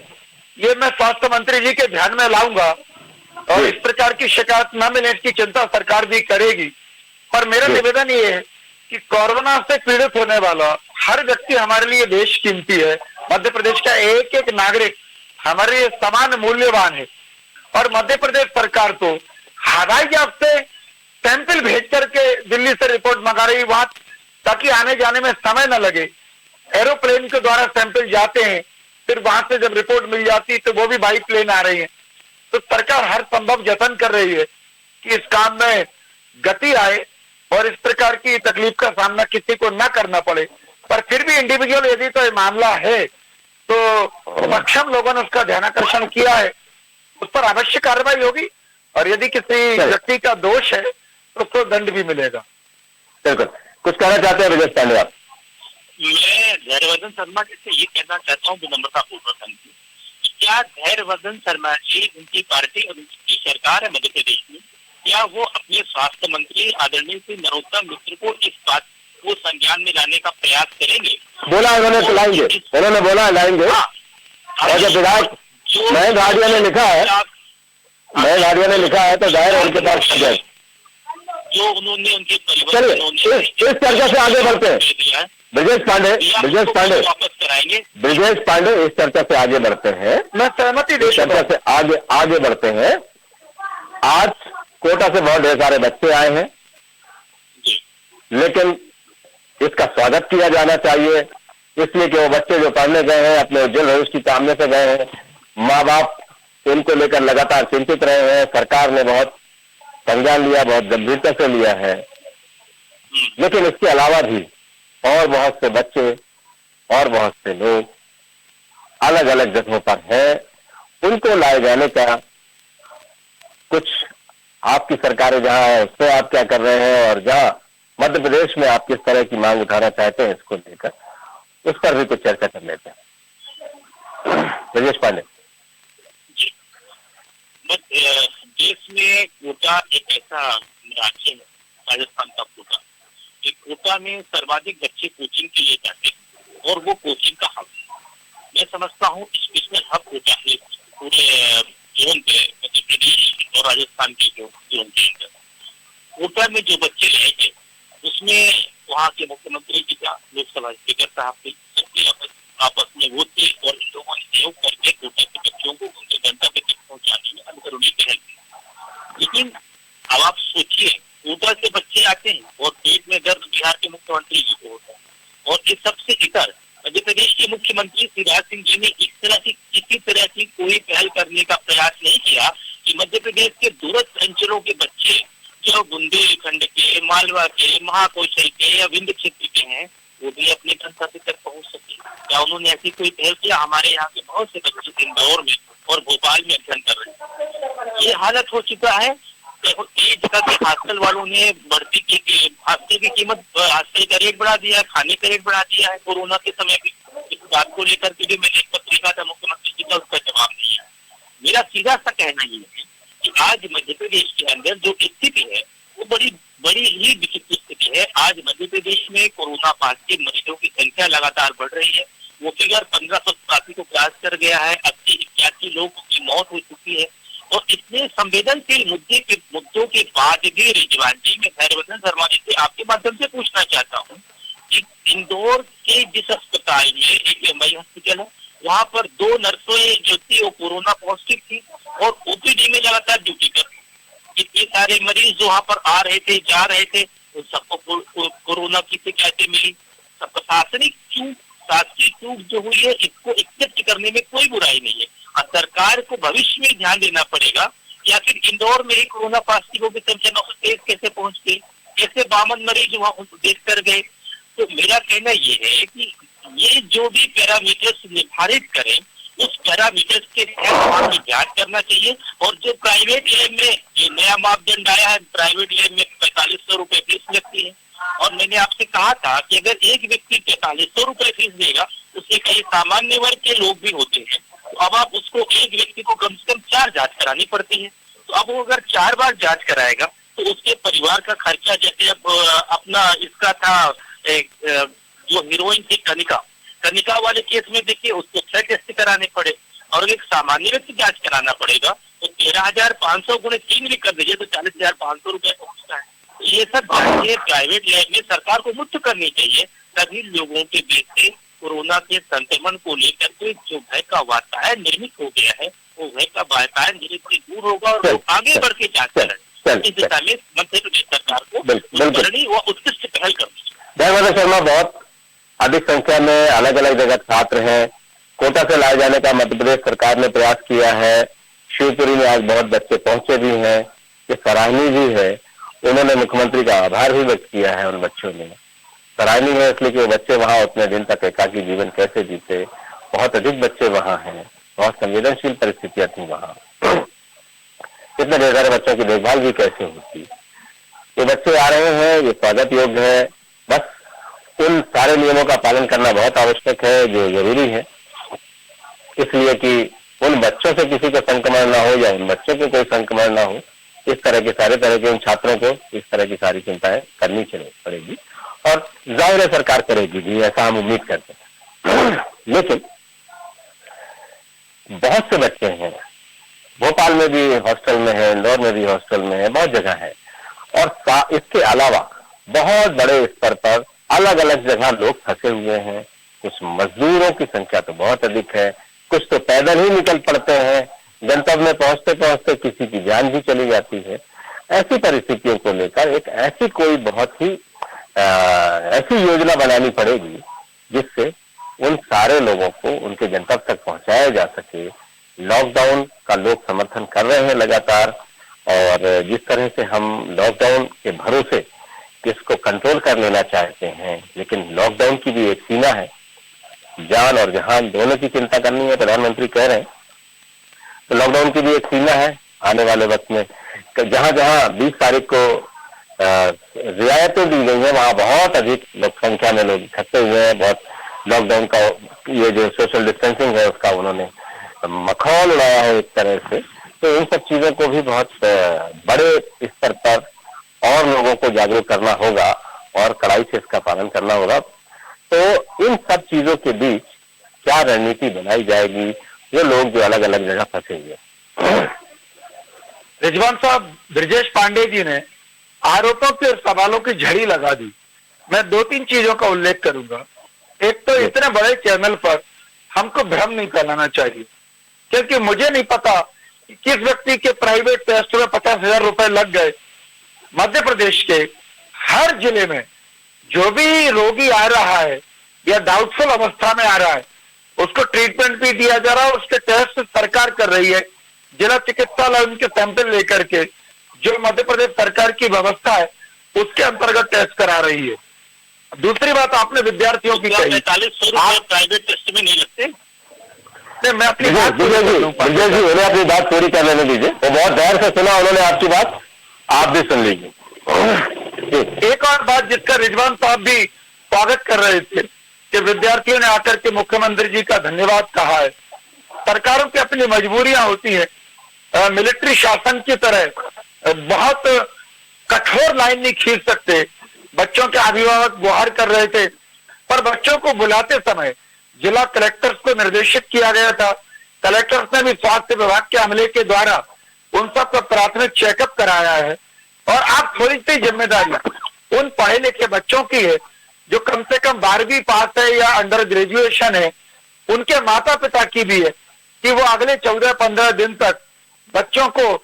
ये मैं स्वास्थ्य मंत्री जी के ध्यान में लाऊंगा और इस प्रकार की शिकायत न मिलने की चिंता सरकार भी करेगी। पर मेरा निवेदन ये है कि कोरोना से पीड़ित होने वाला हर व्यक्ति हमारे लिए देश कीमती है। मध्य प्रदेश का एक एक नागरिक हमारे लिए समान मूल्यवान है और मध्य प्रदेश सरकार तो हवाई जहाज से सैंपल भेज करके दिल्ली से रिपोर्ट मंगा रही वहां, ताकि आने जाने में समय न लगे। एरोप्लेन के द्वारा सैंपल जाते हैं, फिर वहां से जब रिपोर्ट मिल जाती है तो वो भी बाई प्लेन आ रही है। तो सरकार हर संभव जतन कर रही है कि इस काम में गति आए और इस प्रकार की तकलीफ का सामना किसी को न करना पड़े। पर फिर भी इंडिविजुअल यदि तो ये मामला है तो सक्षम लोगों ने उसका ध्यानाकर्षण किया है, उस पर अवश्य कार्रवाई होगी और यदि किसी व्यक्ति का दोष है तो उसको दंड भी मिलेगा। बिल्कुल। कुछ कहना चाहते हैं विजय पांडे आप? मैं धैर्यवर्धन शर्मा जी से ये कहना चाहता हूँ विनम्रतापूर्वक, क्या धैर्यवर्धन शर्मा जी, उनकी पार्टी और उनकी सरकार है मध्य प्रदेश में, क्या वो अपने स्वास्थ्य मंत्री आदरणीय श्री नरोत्तम मिश्र को इस बात को संज्ञान में लाने का प्रयास करेंगे? बोला उन्होंने तो लाएंगे, उन्होंने बोला लाएंगे। और जब विधायक महेंद्र हाडिया ने लिखा है, महेंद्र हाडिया ने लिखा है तो जाहिर है उनके पास जो उन्होंने उनके चलिए इस चर्चा से आगे बढ़ते हैं। ब्रजेश पांडे वापस कराएंगे। ब्रजेश पांडे, इस चर्चा से आगे बढ़ते हैं। मैं सहमति इस चर्चा से आगे बढ़ते हैं। आज कोटा से बहुत ढेर सारे बच्चे आए हैं, लेकिन इसका स्वागत किया जाना चाहिए, इसलिए कि वो बच्चे जो पढ़ने गए हैं, अपने उज्जवल भविष्य की कामना से गए हैं। माँ बाप इनको लेकर लगातार चिंतित रहे हैं, सरकार ने बहुत संज्ञान लिया, बहुत गंभीरता से लिया है। लेकिन इसके अलावा भी और बहुत से बच्चे और बहुत से लोग अलग अलग जगहों पर हैं, उनको लाए जाने का कुछ आपकी सरकारें जहां है उससे आप क्या कर रहे हैं, और जहां मध्य प्रदेश में आप किस तरह की मांग उठाना चाहते हैं इसको लेकर, उस पर भी कुछ चर्चा कर लेते हैं। ब्रजेश पांडे। देश में कोटा एक ऐसा राज्य है, राजस्थान का कोटा, कि कोटा में सर्वाधिक बच्चे कोचिंग के लिए जाते हैं और वो कोचिंग का हब है। मैं समझता हूँ स्पेशल हब कोटा है पूरे जोन पे, मध्य प्रदेश और राजस्थान के जोन के अंदर। कोटा में जो बच्चे रहे थे उसमें वहाँ के मुख्यमंत्री जी का, लोकसभा स्पीकर साहब के सबके आपस में वो थे और इन लोगों ने सहयोग करके कोटा के बच्चों को उनके गंतव्य तक पहुँचाने में अंदरूनी पहल की। लेकिन अब आप सोचिए, कोटा से बच्चे आते हैं और पेट में दर्द बिहार के मुख्यमंत्री जी को होता है, और इस सबसे इतर मध्य प्रदेश के मुख्यमंत्री शिवराज सिंह जी ने किसी तरह की कोई पहल करने का प्रयास नहीं किया कि मध्य प्रदेश के दूरस्थ अंचलों के बच्चे जो बुंदेलखंड के, मालवा के, महाकौशल के या विंध्य क्षेत्र के हैं, वो भी अपने गंतव्य तक पहुंच सके। क्या उन्होंने ऐसी कोई पहल किया? हमारे यहाँ के बहुत से बच्चे इंदौर में और भोपाल में अध्ययन कर रहे हैं। ये हालत हो चुका है। कई जगह के हॉस्टल वालों ने भर्ती की हॉस्टल की कीमत, हॉस्टल का रेट बढ़ा दिया है, खाने का रेट बढ़ा दिया है कोरोना के समय भी। इस बात को लेकर के भी मैंने एक पत्र लिखा था मुख्यमंत्री जी का, उसका जवाब नहीं है। मेरा सीधा सा कहना ये है कि आज मध्य प्रदेश के अंदर जो स्थिति है वो बड़ी ही विचित्र स्थिति है। आज मध्य प्रदेश में कोरोना पॉजिटिव मरीजों की संख्या लगातार बढ़ रही है। वो फिगर 1587 को क्रॉस कर गया है। 80-81 लोगों की मौत हो चुकी है। और इतने संवेदनशील मुद्दों के बाद भी रिजवान जी, मैं धैर्यवर्धन शर्मा जी से आपके माध्यम से पूछना चाहता हूँ कि इंदौर के जिस अस्पताल में एक एमआई हॉस्पिटल है, वहाँ पर 2 नर्सें जो थी वो कोरोना पॉजिटिव थी और ओपीडी में लगातार ड्यूटी कर रही। इतने सारे मरीज जो वहाँ पर आ रहे थे, जा रहे थे, उन सबको कोरोना की शिकायतें मिली। सब प्रशासनिक चूक जो हुई है, इसको एक्सेप्ट करने में कोई बुराई नहीं है। और सरकार को भविष्य में ध्यान देना पड़ेगा या फिर इंदौर में ही कोरोना पॉजिटिव की संख्या 923 कैसे पहुंच गई, कैसे 52 मरीज वहां देख कर गए। तो मेरा कहना ये है कि ये जो भी पैरामीटर्स निर्धारित करें, उस पैरामीटर्स के वहां की जांच करना चाहिए। और जो प्राइवेट लैब में जो नया मापदंड आया है, प्राइवेट लैब में 4500 रुपए फीस लगती है। और मैंने आपसे कहा था कि अगर एक व्यक्ति 4500 रुपए फीस देगा, उससे कई सामान्य वर्ग के लोग भी होते हैं, तो अब आप उसको एक व्यक्ति को कम से कम 4 जांच करानी पड़ती है। तो अब वो अगर 4 बार जांच कराएगा तो उसके परिवार का खर्चा, जैसे अब अपना इसका था एक जो हीरोइन थी कनिका, कनिका वाले केस में देखिए उसको 6 टेस्ट कराने पड़े और एक सामान्य व्यक्ति जांच कराना पड़ेगा तो 13,500 गुणे 3 भी कर दीजिए तो 40,500 रुपए पहुंचता है। ये सब जांचें प्राइवेट लैब में सरकार को मुक्त करनी चाहिए, तभी लोगों के बीच से कोरोना के संक्रमण को लेकर के जो भय का वातावरण निर्मित हो गया है वो भय का वातावरण धीरे धीरे दूर होगा और वो आगे बढ़ के जांच करें। इस दिशा में मध्य प्रदेश सरकार को बड़ी व उत्कृष्ट पहल करनी चाहिए। जयवर्धन शर्मा, बहुत अधिक संख्या में अलग अलग जगह छात्र हैं, कोटा से लाए जाने का मध्य प्रदेश सरकार ने प्रयास किया है। शिवपुरी में आज बहुत बच्चे पहुंचे भी हैं, ये सराहनीय भी है। उन्होंने मुख्यमंत्री का आभार भी व्यक्त किया है। उन बच्चों ने सराहनीय है इसलिए कि वो बच्चे वहां उतने दिन तक एकाकी जीवन कैसे जीते। बहुत अधिक बच्चे वहां हैं, बहुत संवेदनशील परिस्थितियां थी वहां। इतने ढेर सारे बच्चों की देखभाल भी कैसे होती। ये बच्चे आ रहे हैं, ये स्वागत योग्य है। बस उन सारे नियमों का पालन करना बहुत आवश्यक है जो जरूरी है, इसलिए कि उन बच्चों से किसी को संक्रमण ना हो या उन बच्चों को कोई संक्रमण ना हो। इस तरह के सारे तरह के उन छात्रों को इस तरह की सारी चिंताएं करनी पड़ेगी और जाहिर है सरकार करेगी भी, ऐसा हम उम्मीद करते हैं। लेकिन बहुत से बच्चे हैं, भोपाल में भी हॉस्टल में है, इंदौर में भी हॉस्टल में है, बहुत जगह है। और इसके अलावा बहुत बड़े स्तर पर अलग अलग जगह लोग फंसे हुए हैं। कुछ मजदूरों की संख्या तो बहुत अधिक है, कुछ तो पैदल ही निकल पड़ते हैं। गंतव्य में पहुंचते पहुंचते किसी की जान भी चली जाती है। ऐसी परिस्थितियों को लेकर एक ऐसी कोई बहुत ही ऐसी योजना बनानी पड़ेगी जिससे उन सारे लोगों को उनके गंतव्य तक पहुंचाया जा सके। लॉकडाउन का लोग समर्थन कर रहे हैं लगातार, और जिस तरह से हम लॉकडाउन के भरोसे इसको कंट्रोल कर लेना चाहते हैं, लेकिन लॉकडाउन की भी एक सीमा है। जान और जहान दोनों की चिंता करनी है, प्रधानमंत्री कह रहे हैं, तो लॉकडाउन की भी एक सीमा है। आने वाले वक्त में जहां जहां 20 तारीख को रियायतें दी गई हैं वहां बहुत अधिक संख्या में लोग इकट्ठे हुए हैं। बहुत लॉकडाउन का ये जो सोशल डिस्टेंसिंग है उसका उन्होंने मखौल उड़ाया है एक तरह से। तो इन सब चीजों को भी बहुत बड़े स्तर पर और लोगों को जागरूक करना होगा और कड़ाई से इसका पालन करना होगा। तो इन सब चीजों के बीच क्या रणनीति बनाई जाएगी, ये लोग जो अलग अलग जगह फंसे हुए। रिजवान साहब, ब्रजेश पांडे जी ने आरोपों के सवालों की झड़ी लगा दी। मैं 2-3 चीजों का उल्लेख करूंगा। एक तो इतने बड़े चैनल पर हमको भ्रम नहीं फैलाना चाहिए, क्योंकि मुझे नहीं पता कि किस व्यक्ति के प्राइवेट टेस्ट में 50,000 रुपए लग गए। मध्य प्रदेश के हर जिले में जो भी रोगी आ रहा है या डाउटफुल अवस्था में आ रहा है उसको ट्रीटमेंट भी दिया जा रहा है, उसके टेस्ट सरकार कर रही है। जिला चिकित्सालय उनके सैंपल लेकर के जो मध्य प्रदेश सरकार की व्यवस्था है उसके अंतर्गत टेस्ट करा रही है। दूसरी बात आपने विद्यार्थियों की कही, 4500 रुपए प्राइवेट टेस्ट में नहीं लगते। मैं अपनी विजय जी उन्हें अपनी बात पूरी कर लेने दीजिए। वो बहुत देर से सुना उन्होंने आपकी बात, आप भी सुन लीजिए। एक और बात जिसका रिजवान साहब भी स्वागत कर रहे थे कि विद्यार्थियों ने आकर के मुख्यमंत्री जी का धन्यवाद कहा है। सरकारों की अपनी मजबूरियां होती है, मिलिट्री शासन की तरह बहुत कठोर लाइन नहीं खींच सकते। बच्चों के अभिभावक गुहार कर रहे थे, पर बच्चों को बुलाते समय जिला कलेक्टर्स को निर्देशित किया गया था। कलेक्टर्स ने भी स्वास्थ्य विभाग के अमले के द्वारा उन सबका प्राथमिक चेकअप कराया है। और आप थोड़ी सी जिम्मेदारी उन पढ़े लिखे बच्चों की है जो कम से कम 12वीं पास है या अंडर ग्रेजुएशन है, उनके माता पिता की भी है कि वो अगले 14-15 दिन तक बच्चों को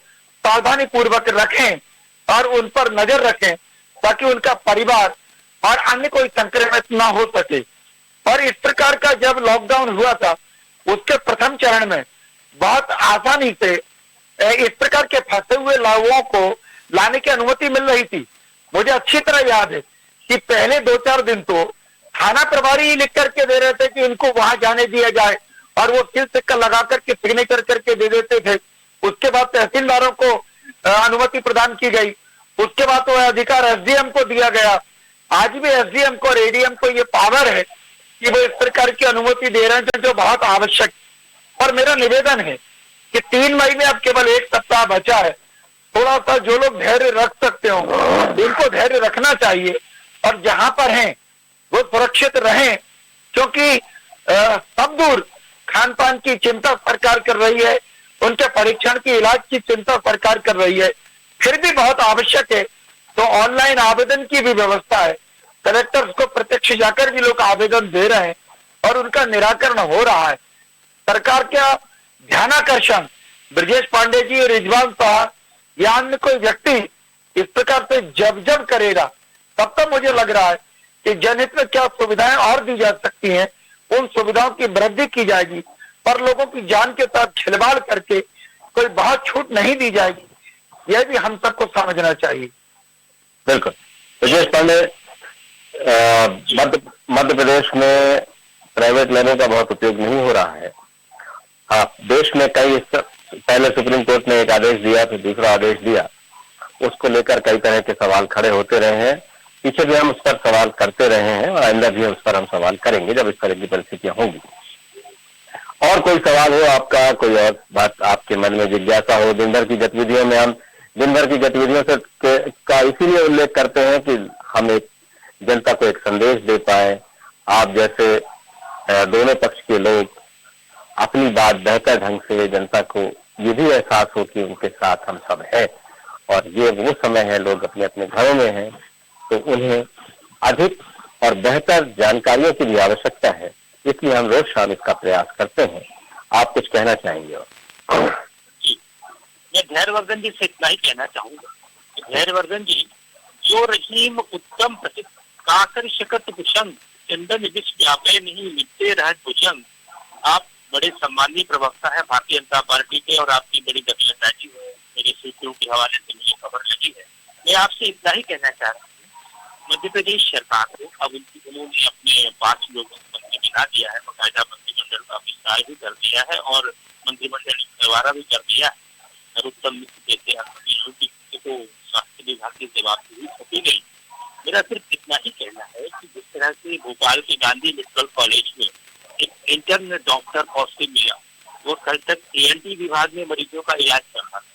सावधानी पूर्वक रखें और उन पर नजर रखें ताकि उनका परिवार और अन्य कोई संक्रमित ना हो सके। और इस प्रकार का जब लॉकडाउन हुआ था उसके प्रथम चरण में बहुत आसानी से इस प्रकार के फंसे हुए लोगों को लाने की अनुमति मिल रही थी। मुझे अच्छी तरह याद है कि पहले 2-4 दिन तो थाना प्रभारी ही लिख करके दे रहे थे कि उनको वहां जाने दिया जाए और वो सील सिक्का लगा करके सिग्नेचर करके दे देते थे। उसके बाद तहसीलदारों को अनुमति प्रदान की गई, उसके बाद तो अधिकार एसडीएम को दिया गया। आज भी एसडीएम को और एडीएम को ये पावर है कि वो इस प्रकार की अनुमति दे रहे हैं जो बहुत आवश्यक। और मेरा निवेदन है कि 3 मई में अब केवल 1 सप्ताह बचा है। थोड़ा सा जो लोग धैर्य रख सकते हो उनको धैर्य रखना चाहिए और जहां पर हैं वो सुरक्षित रहें, क्योंकि सब दूर, खान पान की चिंता सरकार कर रही है, उनके परीक्षण की, इलाज की चिंता सरकार कर रही है। फिर भी बहुत आवश्यक है तो ऑनलाइन आवेदन की भी व्यवस्था है। कलेक्टर्स को प्रत्यक्ष जाकर भी लोग आवेदन दे रहे हैं और उनका निराकरण हो रहा है। सरकार का ध्यानाकर्षण ब्रजेश पांडे जी और रिजवान साहब या अन्य कोई व्यक्ति इस प्रकार से जब करेगा, तब तक मुझे लग रहा है कि जनहित में क्या सुविधाएं और दी जा सकती हैं, उन सुविधाओं की वृद्धि की जाएगी, पर लोगों की जान के साथ खिलवाड़ करके कोई बहुत छूट नहीं दी जाएगी। यह भी हम सबको समझना चाहिए। बिल्कुल। ब्रजेश पांडे, मध्य प्रदेश में प्राइवेट लैबों का बहुत उपयोग नहीं हो रहा है। हाँ, देश में कई, पहले सुप्रीम कोर्ट ने एक आदेश दिया, फिर दूसरा आदेश दिया, उसको लेकर कई तरह के सवाल खड़े होते रहे हैं। पीछे भी हम उस पर सवाल करते रहे हैं और आइंदा भी उस पर हम सवाल करेंगे जब इस तरह की परिस्थितियां होंगी। और कोई सवाल हो आपका, कोई और बात आपके मन में जिज्ञासा हो, दिन भर की गतिविधियों में हम दिन भर की गतिविधियों से का इसीलिए उल्लेख करते हैं कि हम एक जनता को एक संदेश दे पाए। आप जैसे दोनों पक्ष के लोग अपनी बात बेहतर ढंग से जनता को ये भी एहसास हो कि उनके साथ हम सब हैं और ये वो समय है, लोग अपने अपने घरों में हैं, तो उन्हें अधिक और बेहतर जानकारियों की भी आवश्यकता है। इसलिए हम रोज शाम इसका प्रयास करते हैं। आप कुछ कहना चाहेंगे? और मैं धैर्यवर्धन जी से इतना ही कहना चाहूंगा। धैर्यवर्धन जी, जो रहीम उत्तम प्रसिद्ध काकर शकत भुषंग चंदन विष व्यापे नहीं मिटते रह भुजंग। आप बड़े सम्मानीय प्रवक्ता है भारतीय जनता पार्टी के और आपकी बड़ी दक्षता जी है। मेरे सूत्रों के हवाले से मुझे खबर लगी है। मैं आपसे इतना ही कहना चाह रहा हूँ, मध्य प्रदेश सरकार को अब उन्होंने अपने 5 लोगों को मंत्री बना दिया है, बाकायदा मंत्रिमंडल का विस्तार भी कर दिया है और मंत्रिमंडल बंटवारा भी कर दिया है। नरोत्तम मिश्र जैसे को स्वास्थ्य विभाग की जवाबदेही सौंपी गई। मेरा सिर्फ इतना ही कहना है कि जिस तरह से भोपाल के गांधी मेडिकल कॉलेज में एक इंटर्न डॉक्टर पॉजिटिव मिला, वो कल तक ENT विभाग में मरीजों का इलाज कर रहा था।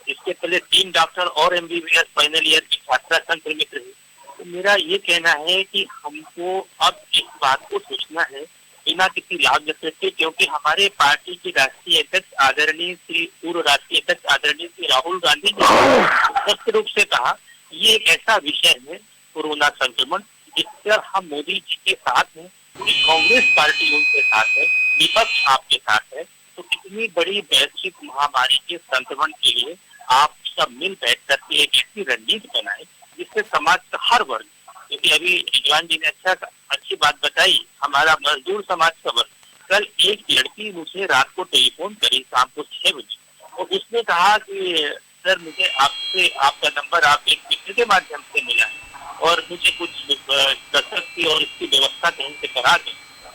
इसके पहले 3 डॉक्टर और MBBS फाइनल ईयर की छात्रा संक्रमित रही। तो मेरा ये कहना है कि हमको अब इस बात को सोचना है बिना किसी लाभ जैसे, क्योंकि हमारे पार्टी के राष्ट्रीय अध्यक्ष आदरणीय श्री पूर्व राष्ट्रीय अध्यक्ष आदरणीय श्री राहुल गांधी ने स्पष्ट रूप से कहा ये एक ऐसा विषय है कोरोना संक्रमण जिस पर हम मोदी जी के साथ हैं, पूरी कांग्रेस पार्टी उनके साथ है, विपक्ष आपके साथ है। तो इतनी बड़ी वैश्विक महामारी के संक्रमण के लिए आप सब मिल बैठ करके एक ऐसी रणनीति बनाए जिससे समाज का हर वर्ग, क्योंकि अभी रिजवान जी ने अच्छी बात बताई, हमारा मजदूर समाज का वर्ग। कल एक लड़की मुझे रात को टेलीफोन करी शाम को 6 बजे और उसने कहा कि सर मुझे आपसे आपका नंबर आप एक मित्र के माध्यम से मिला है और मुझे कुछ कसरत की और इसकी व्यवस्था कहीं से करा दें।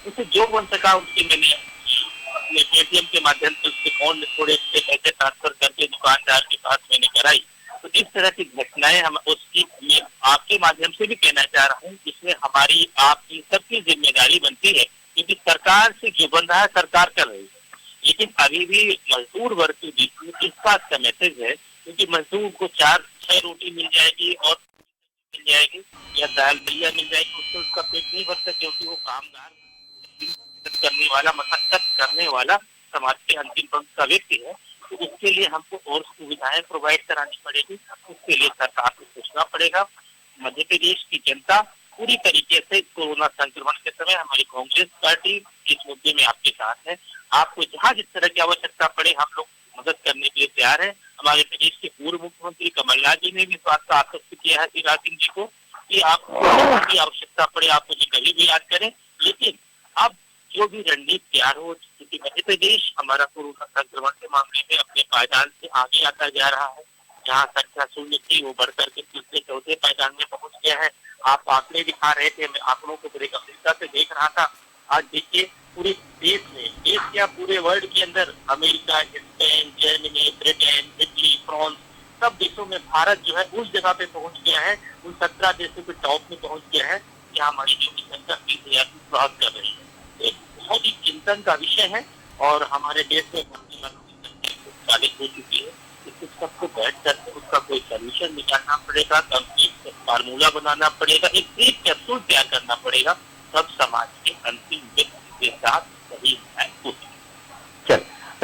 उसे जो बन सका उसके मैंने अपने पेटीएम के माध्यम से उसके फोन में थोड़े से पैसे ट्रांसफर करके दुकानदार के पास मैंने कराई। तो इस तरह की घटनाएं हम उसकी मैं आपके माध्यम से भी कहना चाह रहा हूँ, जिसमें हमारी आपकी सबकी जिम्मेदारी बनती है, क्योंकि सरकार से जो बन रहा है सरकार कर रही है, लेकिन अभी भी मजदूर वर्ग के बीच में इस बात का मैसेज है, क्योंकि मजदूर को 4-6 रोटी मिल जाएगी और मिल जाएगी या दाल दलिया मिल जाएगी, उससे उसका पेट नहीं भरता, क्योंकि वो कामगार करने वाला, मशक्कत करने वाला समाज के अंतिम पंक्ति का व्यक्ति है। तो उसके लिए हमको और सुविधाएं प्रोवाइड करानी पड़ेगी, उसके लिए सरकार को सोचना पड़ेगा। मध्य प्रदेश की जनता पूरी तरीके से कोरोना संक्रमण के समय हमारी कांग्रेस पार्टी इस मुद्दे में आपके साथ है। आपको जहाँ जिस तरह की आवश्यकता पड़े हम लोग मदद करने के लिए तैयार है। हमारे प्रदेश के पूर्व मुख्यमंत्री कमलनाथ जी ने भी इस बात का आश्वस्त किया है शिवराज सिंह जी को कि आपको की आवश्यकता पड़े आप मुझे कभी भी याद करें। लेकिन अब जो भी रणनीति तैयार हो, क्योंकि मध्य प्रदेश हमारा कोरोना संक्रमण के मामले में अपने पायदान से आगे आता जा रहा है। जहाँ संख्या 0 थी वो बढ़कर के 3-4 पायदान में पहुंच गया है। आप आंकड़े दिखा रहे थे, मैं आंकड़ों को बड़े गंभीरता से देख रहा था। आज देखिए पूरे देश में, देश या पूरे वर्ल्ड के अंदर America, Spain, Germany, Britain, Italy, France, सब देशों में भारत जो है उस जगह पे पहुंच गया है, उन 17 देशों के टॉप में पहुंच गया है जहाँ हमारी जो की संख्या 30,000 क्रॉस कर रही है। एक बहुत ही चिंतन का विषय है और हमारे देश में मरने वालों की संख्या 40 हो चुकी है। इसको सबको बैठ करके उसका कोई सोल्यूशन निकालना पड़ेगा, कंप्लीट फार्मूला बनाना पड़ेगा, एक कैप्सूल तैयार करना पड़ेगा, सब समाज के अंतिम व्यक्ति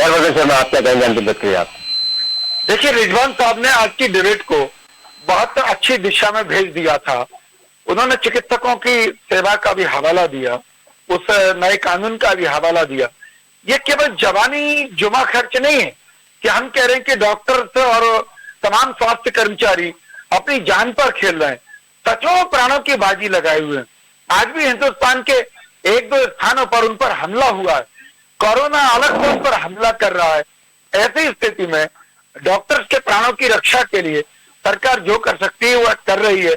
हरभजन शर्मा, आप क्या कहेंगे अंतिम प्रक्रिया? देखिए, रिजवान साहब ने आज की डिबेट को बहुत अच्छी दिशा में भेज दिया था। उन्होंने चिकित्सकों की सेवा का भी हवाला दिया, उस नए कानून का भी हवाला दिया। ये केवल जवानी जुमा खर्च नहीं है कि हम कह रहे हैं कि डॉक्टर्स और तमाम स्वास्थ्य कर्मचारी अपनी जान पर खेल रहे हैं, सचों प्राणों की बाजी लगाए हुए हैं। आज भी हिंदुस्तान के एक दो स्थानों पर उन पर हमला हुआ है, कोरोना अलग से उन पर हमला कर रहा है। ऐसी स्थिति में डॉक्टर्स के प्राणों की रक्षा के लिए सरकार जो कर सकती है वह कर रही है।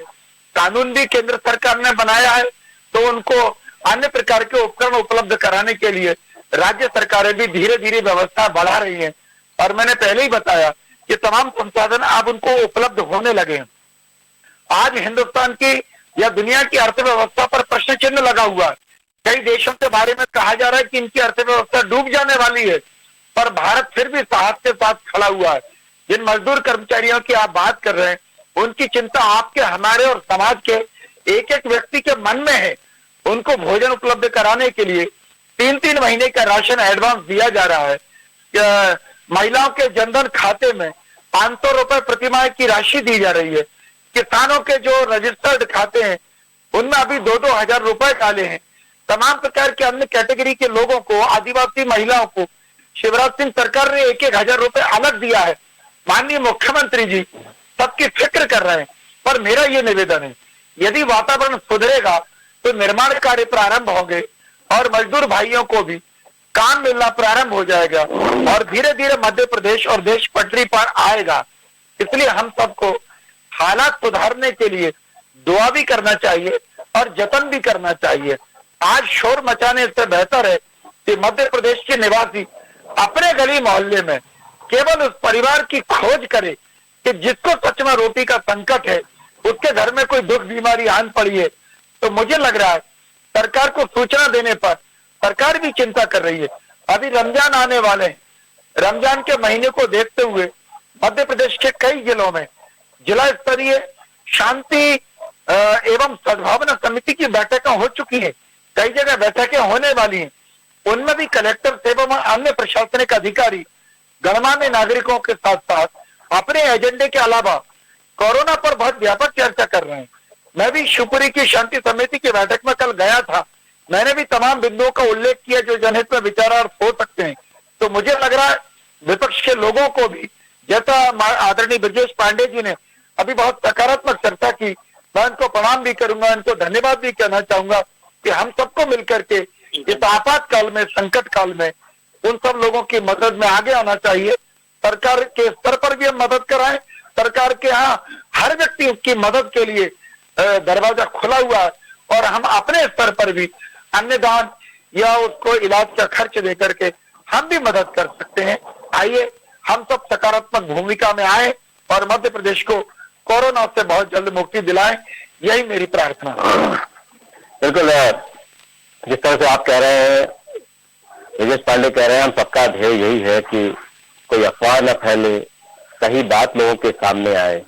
कानून भी केंद्र सरकार ने बनाया है, तो उनको अन्य प्रकार के उपकरण उपलब्ध कराने के लिए राज्य सरकारें भी धीरे धीरे व्यवस्था बढ़ा रही हैं। और मैंने पहले ही बताया कि तमाम संसाधन अब उनको उपलब्ध होने लगे हैं। आज हिंदुस्तान की या दुनिया की अर्थव्यवस्था पर प्रश्न चिन्ह लगा हुआ है। कई देशों के बारे में कहा जा रहा है कि इनकी अर्थव्यवस्था डूब जाने वाली है, पर भारत फिर भी साहस के साथ खड़ा हुआ है। जिन मजदूर कर्मचारियों की आप बात कर रहे हैं, उनकी चिंता आपके, हमारे और समाज के एक एक व्यक्ति के मन में है। उनको भोजन उपलब्ध कराने के लिए 3-3 महीने का राशन एडवांस दिया जा रहा है। महिलाओं के जनधन खाते में 500 रुपए प्रतिमाह की राशि दी जा रही है। किसानों के जो रजिस्टर्ड खाते हैं उनमें अभी 2-2 हजार रुपए डाले हैं। तमाम प्रकार के अन्य कैटेगरी के लोगों को, आदिवासी महिलाओं को शिवराज सिंह सरकार ने 1-1 हजार रुपए अलग दिया है। माननीय मुख्यमंत्री जी सबकी फिक्र कर रहे हैं। पर मेरा ये निवेदन है, यदि वातावरण सुधरेगा तो निर्माण कार्य प्रारंभ होंगे और मजदूर भाइयों को भी काम मिलना प्रारंभ हो जाएगा और धीरे धीरे मध्य प्रदेश और देश पटरी पर आएगा। इसलिए हम सबको हालात सुधारने के लिए दुआ भी करना चाहिए और जतन भी करना चाहिए। आज शोर मचाने से बेहतर है कि मध्य प्रदेश के निवासी अपने गली मोहल्ले में केवल उस परिवार की खोज करे कि जिसको सच में रोटी का संकट है, उसके घर में कोई दुख बीमारी आन पड़ी है। तो मुझे लग रहा है सरकार को सूचना देने पर सरकार भी चिंता कर रही है। अभी रमजान आने वाले हैं, रमजान के महीने को देखते हुए मध्य प्रदेश के कई जिलों में जिला स्तरीय शांति एवं सद्भावना समिति की बैठकें हो चुकी है। कई जगह बैठकें होने वाली हैं। उनमें भी कलेक्टर एवं अन्य प्रशासनिक अधिकारी गणमान्य नागरिकों के साथ साथ अपने एजेंडे के अलावा कोरोना पर बहुत व्यापक चर्चा कर रहे हैं। मैं भी शिवपुरी की शांति समिति की बैठक में कल गया था। मैंने भी तमाम बिंदुओं का उल्लेख किया जो जनहित में विचारार्थ हो सकते हैं। तो मुझे लग रहा है विपक्ष के लोगों को भी, जैसा आदरणीय ब्रजेश पांडे जी ने अभी बहुत सकारात्मक चर्चा की, मैं उनको प्रणाम भी करूंगा, उनको धन्यवाद भी कहना चाहूंगा कि हम सबको मिलकर के इस आपातकाल में, संकट काल में उन सब लोगों की मदद में आगे आना चाहिए। सरकार के स्तर पर भी हम मदद कराएं। सरकार के यहाँ हर व्यक्ति की मदद के लिए दरवाजा खुला हुआ है और हम अपने स्तर पर भी अन्नदान या उसको इलाज का खर्च देकर के हम भी मदद कर सकते हैं। आइए हम सब सकारात्मक भूमिका में आए और मध्य प्रदेश को कोरोना से बहुत जल्द मुक्ति दिलाएं, यही मेरी प्रार्थना है। बिल्कुल, जिस तरह से आप कह रहे हैं, ब्रजेश पांडे कह रहे हैं, हम सबका ध्येय यही है कि कोई अफवाह न फैले, सही बात लोगों के सामने आए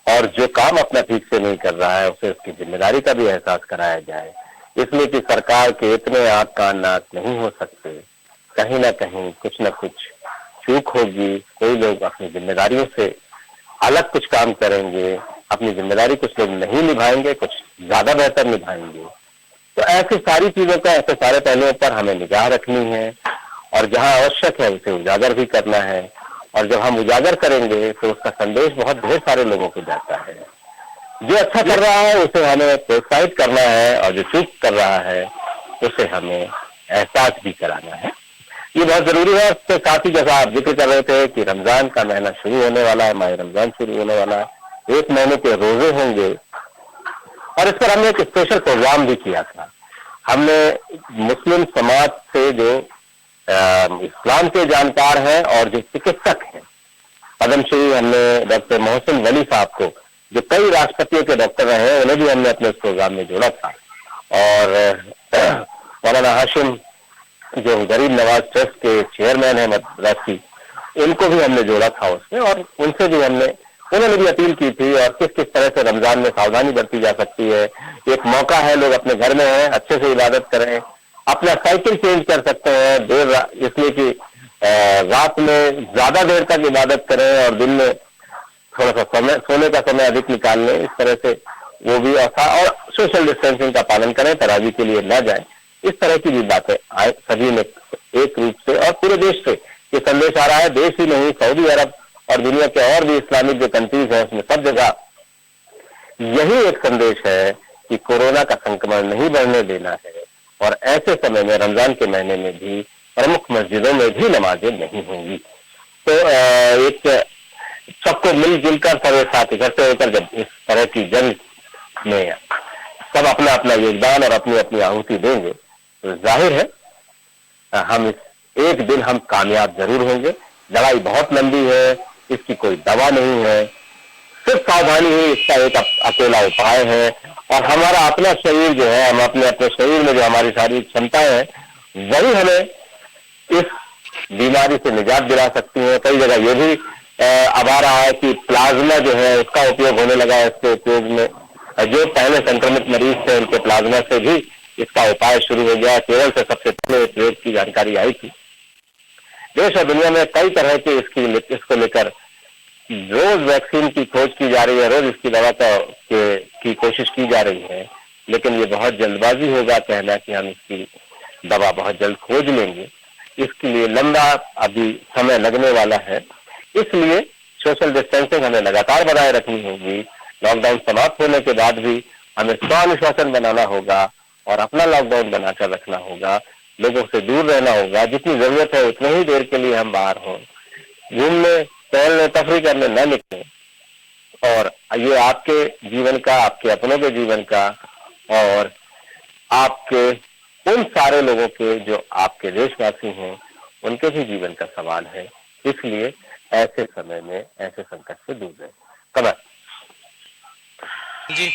और जो काम अपना ठीक से नहीं कर रहा है उसे उसकी जिम्मेदारी का भी एहसास कराया जाए। इसलिए कि सरकार के इतने आंख कान नाक नहीं हो सकते, कहीं ना कहीं कुछ न कुछ चूक होगी। कोई लोग अपनी जिम्मेदारियों से अलग कुछ काम करेंगे, अपनी जिम्मेदारी कुछ लोग नहीं निभाएंगे, कुछ ज्यादा बेहतर निभाएंगे। तो ऐसी सारी चीजों का, ऐसे सारे पहलुओं पर हमें निगाह रखनी है और जहां आवश्यक है उसे उजागर भी करना है। और जब हम उजागर करेंगे तो उसका संदेश बहुत ढेर सारे लोगों को जाता है। जो अच्छा कर रहा है उसे हमें प्रोत्साहित करना है और जो चूक कर रहा है उसे हमें एहसास भी कराना है। ये बहुत जरूरी है। उसके साथ ही जैसा आप जिक्र कर रहे थे कि रमजान का महीना शुरू होने वाला है, माह रमजान शुरू होने वाला है, 1 महीने के रोजे होंगे और इस पर हमने एक स्पेशल प्रोग्राम भी किया था। हमने मुस्लिम समाज से जो इस्लाम के जानकार हैं और जो चिकित्सक हैं, पद्मश्री हमने डॉक्टर मोहसिन वली साहब को, जो कई राष्ट्रपतियों के डॉक्टर रहे हैं, उन्हें भी हमने अपने इस प्रोग्राम में जोड़ा था। और मौलाना हाशिम जो गरीब नवाज ट्रस्ट के चेयरमैन है राष्ट्रीय, उनको भी हमने जोड़ा था उसमें और उनसे भी उन्होंने भी अपील की थी और किस किस तरह से रमजान में सावधानी बरती जा सकती है। एक मौका है, लोग अपने घर में हैं, अच्छे से इबादत करें, अपना साइकिल चेंज कर सकते हैं देर, इसलिए कि रात में ज्यादा देर तक इबादत करें और दिन में थोड़ा सा समय, सोने का समय अधिक निकाल लें, इस तरह से वो भी ऐसा, और सोशल डिस्टेंसिंग का पालन करें, तरावी के लिए न जाएं, इस तरह की भी बातें आए सभी ने एक रूप से और पूरे देश से ये संदेश आ रहा है। देश ही नहीं, सऊदी अरब और दुनिया के और भी इस्लामिक जो कंट्रीज है उसमें सब जगह यही एक संदेश है कि कोरोना का संक्रमण नहीं बढ़ने देना है, और ऐसे समय में रमजान के महीने में भी प्रमुख मस्जिदों में भी नमाजें नहीं होंगी। तो एक सबको मिलजुल कर सबके साथ इकट्ठे होकर जब इस तरह की जंग में सब अपना अपना योगदान और अपनी अपनी आहुति देंगे तो जाहिर है हम इस एक दिन हम कामयाब जरूर होंगे। लड़ाई बहुत लंबी है, इसकी कोई दवा नहीं है, सिर्फ सावधानी ही इसका एक अकेला उपाय है। और हमारा अपना शरीर जो है, हम अपने अपने शरीर में जो हमारी शारीरिक क्षमताएं हैं वही हमें इस बीमारी से निजात दिला सकती है। कई जगह ये भी अब आ रहा है कि प्लाज्मा जो है उसका उपयोग होने लगा है। इसके उपयोग में जो पहले संक्रमित मरीज थे उनके प्लाज्मा से भी इसका उपाय शुरू हो गया। केरल से सबसे पहले प्रयोग की जानकारी आई थी। देश और दुनिया में कई तरह के इसको लेकर रोज वैक्सीन की खोज की जा रही है, रोज इसकी दवा की कोशिश की जा रही है, लेकिन ये बहुत जल्दबाजी होगा कहना कि हम इसकी दवा बहुत जल्द खोज लेंगे। इसके लिए लंबा अभी समय लगने वाला है, इसलिए सोशल डिस्टेंसिंग हमें लगातार बनाए रखनी होगी। लॉकडाउन समाप्त होने के बाद भी हमें स्वानुशासन बनाना होगा और अपना लॉकडाउन बनाकर रखना होगा। लोगों से दूर रहना होगा, जितनी जरूरत है उतने ही देर के लिए हम बाहर हों, घूमने टहलने तफरी करने न निकले। और ये आपके जीवन का, आपके अपनों के जीवन का और आपके उन सारे लोगों के जो आपके देशवासी हैं उनके भी जीवन का सवाल है। इसलिए ऐसे समय में ऐसे संकट से दूर रहें। कमर जी,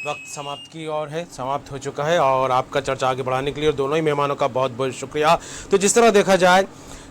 वक्त समाप्त की ओर है, समाप्त हो चुका है और आपका चर्चा आगे बढ़ाने के लिए और दोनों ही मेहमानों का बहुत बहुत शुक्रिया। तो जिस तरह देखा जाए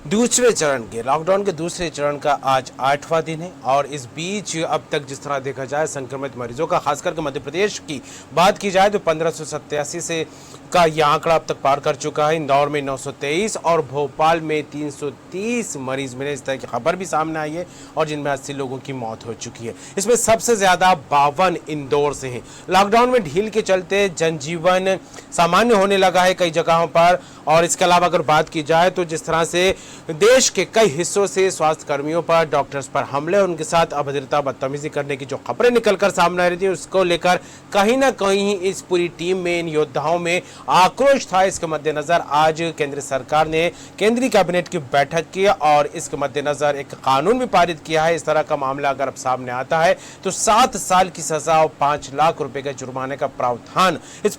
दूसरे चरण के लॉकडाउन के दूसरे चरण का आज 8वां दिन है और इस बीच अब तक जिस तरह देखा जाए संक्रमित मरीजों का, खास करके मध्य प्रदेश की बात की जाए तो 1587 से का यह आंकड़ा अब तक पार कर चुका है। इंदौर में 923 और भोपाल में 330 मरीज मिले, इस तरह की खबर भी सामने आई है और जिनमें 80 लोगों की मौत हो चुकी है। इसमें सबसे ज्यादा 52 इंदौर से हैं। लॉकडाउन में ढील के चलते जनजीवन सामान्य होने लगा है कई जगहों पर। और इसके अलावा अगर बात की जाए तो जिस तरह से देश के कई हिस्सों से स्वास्थ्य कर्मियों पर, डॉक्टर्स पर हमले, उनके साथ अभद्रता, बदतमीजी करने की जो खबरें निकलकर सामने आ रही थी, उसको लेकर कहीं ना कहीं इस पूरी टीम में, इन योद्धाओं में आक्रोश था। इसके मद्देनजर आज केंद्र सरकार ने केंद्रीय कैबिनेट की बैठक की और इसके मद्देनजर एक कानून भी पारित किया है। इस तरह का मामला अगर अब सामने आता है तो 7 साल की सजा और 5 लाख रुपए के जुर्माने का प्रावधान इस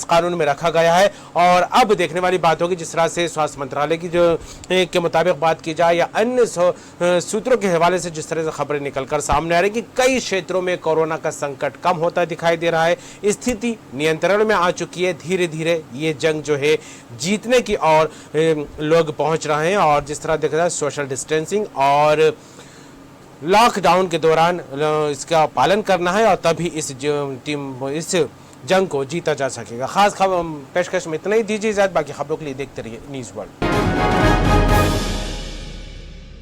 कानून में रखा गया है। और अब देखने वाली बात होगी जिस तरह से स्वास्थ्य मंत्रालय की जो के मुताबिक बात की जाए या अन्य सूत्रों के हवाले से जिस तरह से खबरें निकलकर सामने आ रही कि कई क्षेत्रों में कोरोना का संकट कम होता दिखाई दे रहा है, स्थिति नियंत्रण में आ चुकी है। धीरे धीरे ये जंग जो है जीतने की ओर लोग पहुंच रहे हैं। और जिस तरह देखा जाए सोशल डिस्टेंसिंग और लॉकडाउन के दौरान इसका पालन करना है और तभी इस जंग को जीता जा सकेगा। खास खबर पेशकश में इतना ही, दीजिए इजाजत, बाकी खबरों के लिए देखते रहिए न्यूज़ वर्ल्ड।